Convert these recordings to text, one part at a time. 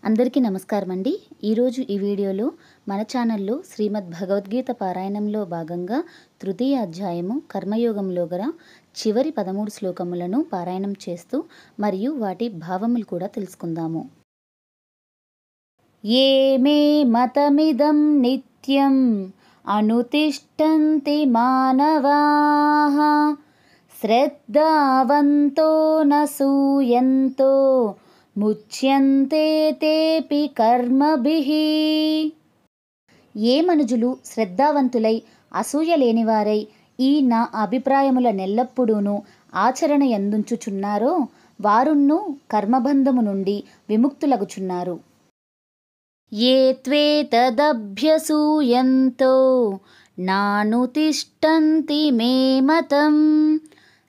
అందరికీ నమస్కారం అండి. ఈరోజు ఈ వీడియోలో మన ఛానల్లో శ్రీమద్ భగవద్గీత పారాయణంలో భాగంగా తృతీయ అధ్యాయము కర్మయోగంలో గల చివరి 13 శ్లోకములను పారాయణం చేస్తూ మరియు వాటి భావములు కూడా తెలుసుకుందాము. ఏ మే మతమిదం నిత్యం అనుతిష్టంతి మానవాః శ్రద్ధావంతో నసూయంతో ముచ్యంతే తేపి కర్మభిః. ఏ మనుజులు శ్రద్ధావంతులై అసూయ లేనివారై ఈ నా అభిప్రాయముల నెల్లప్పుడూను ఆచరణ యందుంచుచున్నారో వారును కర్మబంధము నుండి విముక్తులగుచున్నారు. ఏ త్వేతదభ్యసూయంతో నానుతిష్టంతి మే మతం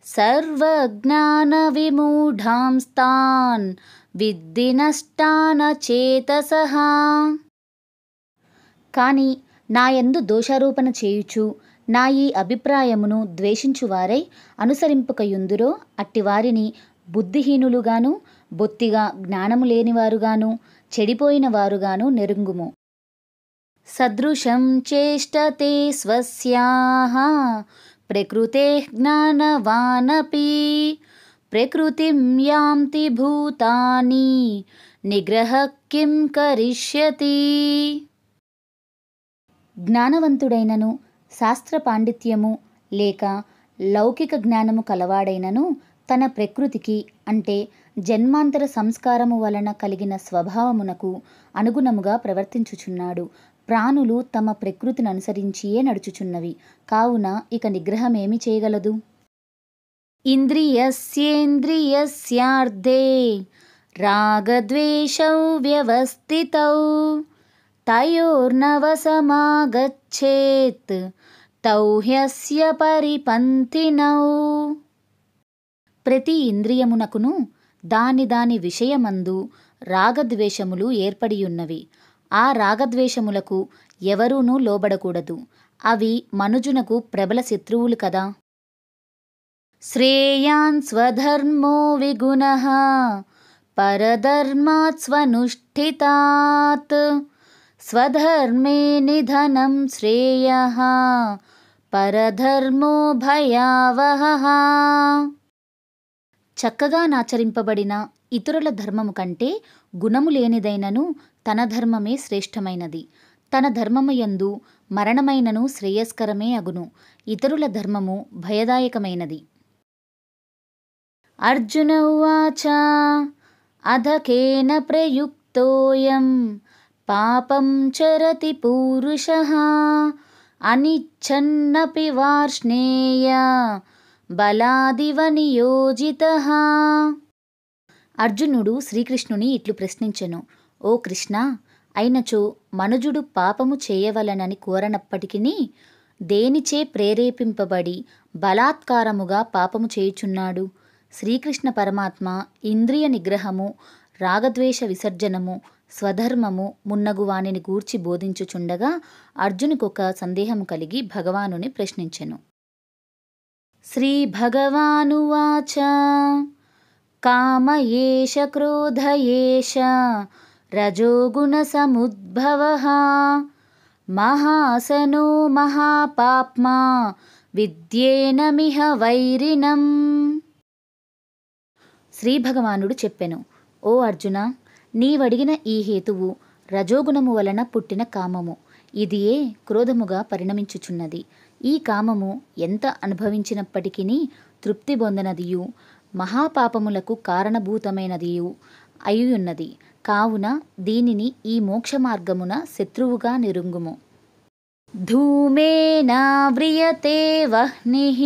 సర్వజ్ఞాన విమూఢాంస్తాన్ విద్ధి నష్టాన చేతసః. కాని నాయందు దోషారోపణ చేయుచు నా ఈ అభిప్రాయమును ద్వేషించువారై అనుసరింపకయుందురో అట్టివారిని బుద్ధిహీనులుగాను బొత్తిగా జ్ఞానము లేనివారుగాను చెడిపోయిన వారుగాను నెరుంగుము. సదృశం చేష్టతే స్వస్యాః ప్రకృతేః జ్ఞానవానపి ప్రకృతిం యాంతి భూతాని నిగ్రహ కిం కరిష్యతి. జ్ఞానవంతుడైనను శాస్త్ర పాండిత్యము లేక లౌకిక జ్ఞానము కలవాడైనను తన ప్రకృతికి అంటే జన్మాంతర సంస్కారము వలన కలిగిన స్వభావమునకు అనుగుణముగా ప్రవర్తించుచున్నాడు. ప్రాణులు తమ ప్రకృతిని అనుసరించియే నడుచుచున్నవి. కావున ఇక నిగ్రహమేమి చేయగలదు? ఇంద్రియస్యేంద్రియస్యార్థే రాగద్వేషౌ వ్యవస్థితౌ తయోర్నవసమాగచ్చేత్ తౌ హ్యస్య పరిపంథినౌ. ప్రతి ఇంద్రియమునకును దాని దాని విషయమందు రాగద్వేషములు ఏర్పడియున్నవి. ఆ రాగద్వేషములకు ఎవరూనూ లోబడకూడదు. అవి మనుజునకు ప్రబల శత్రువులు కదా. శ్రేయాన్ స్వధర్మో విగుణః పరధర్మాత్ స్వనుష్ఠితాత్ స్వధర్మే నిధనం శ్రేయః పరధర్మో భయావహః. చక్కగా నాచరింపబడిన ఇతరుల ధర్మము కంటే గుణము లేనిదైనను తన ధర్మమే శ్రేష్టమైనది. తన ధర్మము యందు మరణమైనను శ్రేయస్కరమే అగును. ఇతరుల ధర్మము భయదాయకమైనది. అర్జున ఉవాచ అధకేన ప్రయుక్తోయం పాపం చరతి పూరుషః అనిచ్చన్నపి వార్ష్ణేయ బలాదివ నియోజితః. అర్జునుడు శ్రీకృష్ణుని ఇట్లు ప్రశ్నించెను. ఓ కృష్ణ, అయినచో మనుజుడు పాపము చేయవలనని కోరనప్పటికిని దేనిచే ప్రేరేపింపబడి బలాత్కారముగా పాపము చేయుచున్నాడు? శ్రీకృష్ణ పరమాత్మ ఇంద్రియ నిగ్రహము, రాగద్వేష విసర్జనము, స్వధర్మము మున్నగు వానిని గూర్చి బోధించుచుండగా అర్జునుకొక సందేహము కలిగి భగవానుని ప్రశ్నించెను. శ్రీ భగవానువాచ కామ ఏష క్రోధ ఏష రజోగుణ సముద్భవః మహాసనో మహాపాప్మా విద్యేనమిహ వైరిణం. శ్రీ భగవానుడు చెప్పెను, ఓ అర్జున, నీవడిగిన ఈ హేతువు రజోగుణము వలన పుట్టిన కామము. ఇదియే క్రోధముగా పరిణమించుచున్నది. ఈ కామము ఎంత అనుభవించినప్పటికీ తృప్తి పొందనదియు మహాపాపములకు కారణభూతమైనదియు అయ్యున్నది. కావున దీనిని ఈ మోక్ష మార్గమున శత్రువుగా నిరుంగుము. ధూమేనావ్రియతే వహ్నిః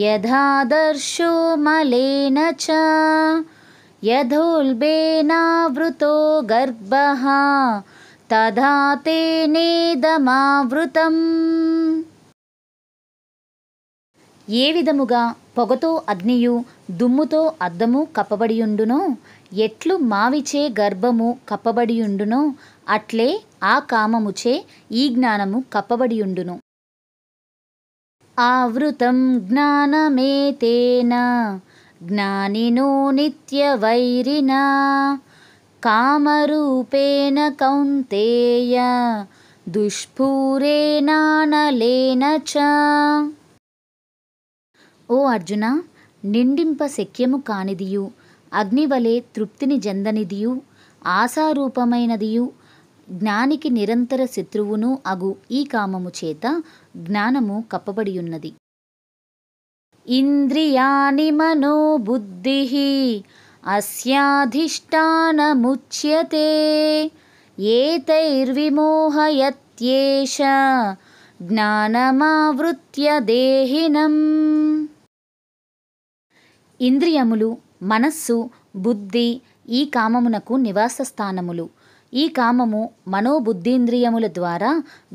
యథాదర్శో మలేన చ యథోల్బేనావృతో గర్భః తథా తేనేదమావృతం. ఏ విధముగా పొగతో అగ్నియు దుమ్ముతో అద్దము కప్పబడియుండునో ఎట్లు మావిచే గర్భము కప్పబడియుండునో అట్లే ఆ కామముచే ఈ జ్ఞానము కప్పబడియుండును. ఆవృతం జ్ఞానమేతేన జ్ఞానినో నిత్యవైరిణా కామరూపేణ కౌంతేయ దుష్పూరేణానలేన చ. ఓ అర్జున, నిండింప శక్యము కానిదియు, అగ్నివలే తృప్తిని జందనిదియు, ఆశారూపమైనదియు, జ్ఞానికి నిరంతర శత్రువును అగు ఈ కామము చేత జ్ఞానము కప్పబడియున్నది. ఇంద్రియాణి మనోబుద్ధిః అస్యాధిష్టానముచ్యతే ఏతైర్విమోహయత్యేష జ్ఞానమావృత్య దేహినం. ఇంద్రియములు, మనస్సు, బుద్ధి ఈ కామమునకు నివాస స్థానములు. ఈ కామము మనోబుద్ధీంద్రియముల ద్వారా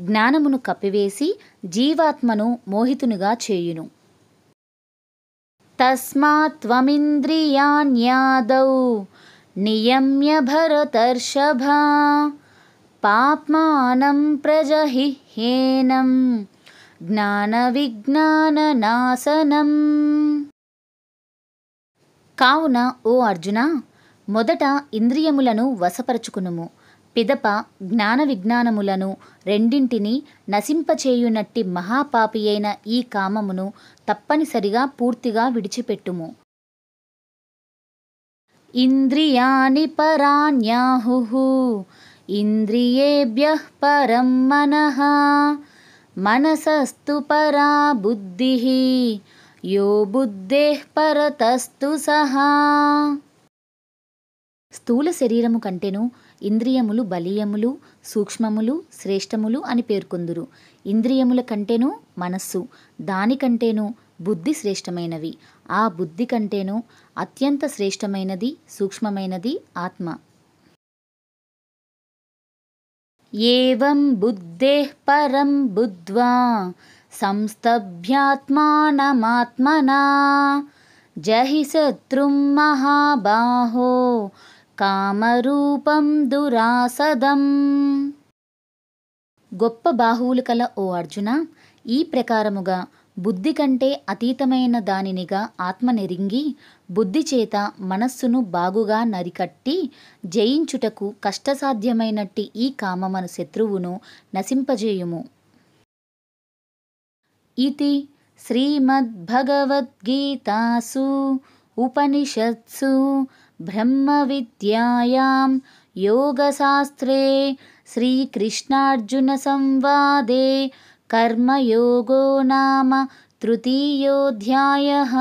జ్ఞానమును కప్పివేసి జీవాత్మను మోహితునిగా చేయును. తస్మాత్ త్వమింద్రియాణ్యాదౌ నియమ్య భరతర్షభ పాప్మానం ప్రజహిహ్యేనం జ్ఞాన విజ్ఞాన నాశనం. కావున ఓ అర్జున, మొదట ఇంద్రియములను వశపరచుకునుము, పిదప జ్ఞాన విజ్ఞానములను రెండింటినీ నశింపచేయునట్టి మహాపాపి అయిన ఈ కామమును తప్పనిసరిగా పూర్తిగా విడిచిపెట్టుము. ఇంద్రియాణి పరాణ్యాహుః ఇంద్రియేభ్యః పరం మనః మనసస్తు పరా బుద్ధిః యో బుద్ధేః పరతస్తు సహా. స్థూల శరీరము కంటెను ఇంద్రియములు బలీయములు, సూక్ష్మములు, శ్రేష్టములు అని పేర్కొందురు. ఇంద్రియముల కంటేను మనస్సు, దానికంటేను బుద్ధి శ్రేష్టమైనవి. ఆ బుద్ధి కంటేను అత్యంత శ్రేష్టమైనది, సూక్ష్మమైనది ఆత్మ. ఏవం బుద్ధేః పరం బుద్ధ్వా సంస్తభ్యాత్మానమాత్మనా జహి శత్రుం మహాబాహో కామరూపం దురాసదం. గొప్ప బాహువులు కల ఓ అర్జున, ఈ ప్రకారముగా బుద్ధి కంటే అతీతమైన దానినిగా ఆత్మ నెరింగి బుద్ధి చేత మనస్సును బాగుగా నరికట్టి జయించుటకు కష్టసాధ్యమైనట్టి ఈ కామమను శత్రువును నశింపజేయుము. ఇతి శ్రీమద్భగవద్గీతాసు ఉపనిషత్సు బ్రహ్మ విద్యాయాం యోగశాస్త్రే శ్రీకృష్ణార్జున సంవాదే కర్మయోగో నామ తృతీయోధ్యాయః.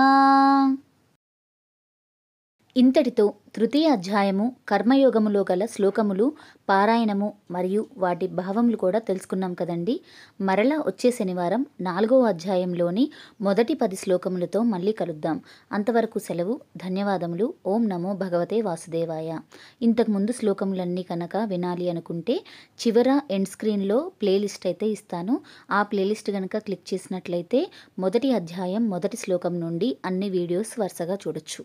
ఇంతటితో తృతీయ అధ్యాయము కర్మయోగములో గల శ్లోకములు పారాయణము మరియు వాటి భావములు కూడా తెలుసుకున్నాం కదండి. మరలా వచ్చే శనివారం 4వ అధ్యాయంలోని మొదటి 10 శ్లోకములతో మళ్ళీ కలుద్దాం. అంతవరకు సెలవు. ధన్యవాదములు. ఓం నమో భగవతే వాసుదేవాయ. ఇంతకుముందు శ్లోకములన్నీ కనుక వినాలి అనుకుంటే చివర ఎండ్ స్క్రీన్లో ప్లేలిస్ట్ అయితే ఇస్తాను. ఆ ప్లేలిస్ట్ కనుక క్లిక్ చేసినట్లయితే మొదటి అధ్యాయం మొదటి శ్లోకం నుండి అన్ని వీడియోస్ వరుసగా చూడొచ్చు.